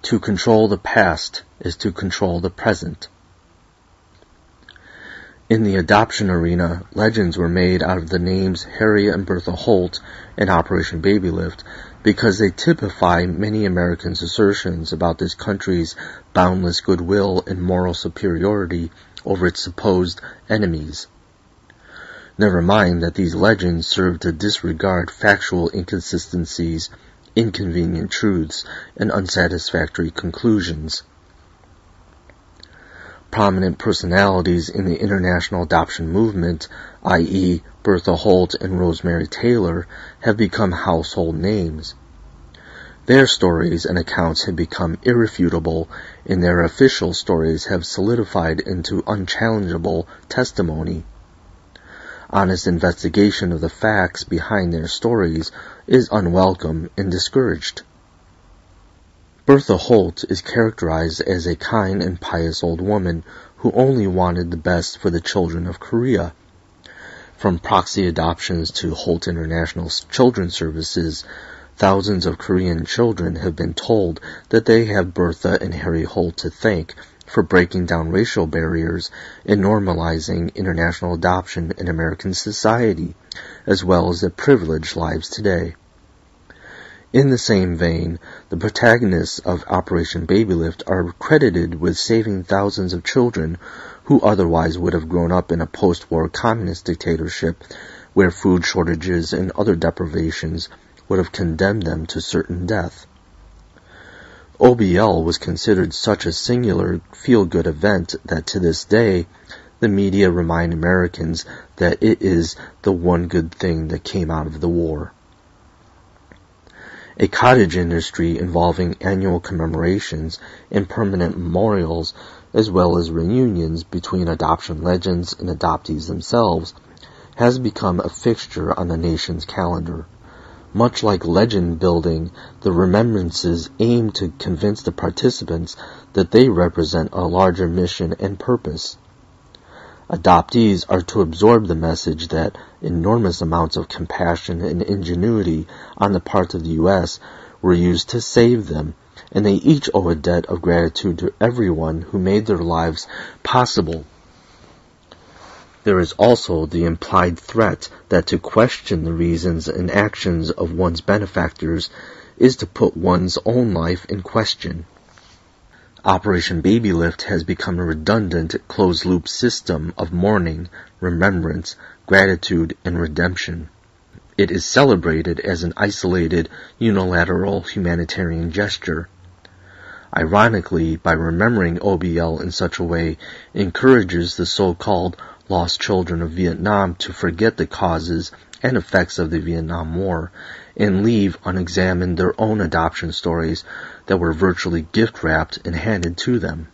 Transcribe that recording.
To control the past is to control the present. In the adoption arena, legends were made out of the names Harry and Bertha Holt and Operation Babylift because they typify many Americans' assertions about this country's boundless goodwill and moral superiority over its supposed enemies. Never mind that these legends serve to disregard factual inconsistencies, inconvenient truths, and unsatisfactory conclusions. Prominent personalities in the international adoption movement, i.e. Bertha Holt and Rosemary Taylor, have become household names. Their stories and accounts have become irrefutable, and their official stories have solidified into unchallengeable testimony. Honest investigation of the facts behind their stories is unwelcome and discouraged. Bertha Holt is characterized as a kind and pious old woman who only wanted the best for the children of Korea. From proxy adoptions to Holt International Children's Services, thousands of Korean children have been told that they have Bertha and Harry Holt to thank for breaking down racial barriers and normalizing international adoption in American society, as well as their privileged lives today. In the same vein, the protagonists of Operation Babylift are credited with saving thousands of children who otherwise would have grown up in a post-war communist dictatorship where food shortages and other deprivations would have condemned them to certain death. OBL was considered such a singular feel-good event that to this day, the media remind Americans that it is the one good thing that came out of the war. A cottage industry involving annual commemorations and permanent memorials, as well as reunions between adoption legends and adoptees themselves, has become a fixture on the nation's calendar. Much like legend building, the remembrances aim to convince the participants that they represent a larger mission and purpose. Adoptees are to absorb the message that enormous amounts of compassion and ingenuity on the part of the U.S. were used to save them, and they each owe a debt of gratitude to everyone who made their lives possible. There is also the implied threat that to question the reasons and actions of one's benefactors is to put one's own life in question. Operation Babylift has become a redundant, closed-loop system of mourning, remembrance, gratitude, and redemption. It is celebrated as an isolated, unilateral humanitarian gesture. Ironically, by remembering OBL in such a way, encourages the so-called lost children of Vietnam to forget the causes and effects of the Vietnam War and leave unexamined their own adoption stories that were virtually gift-wrapped and handed to them.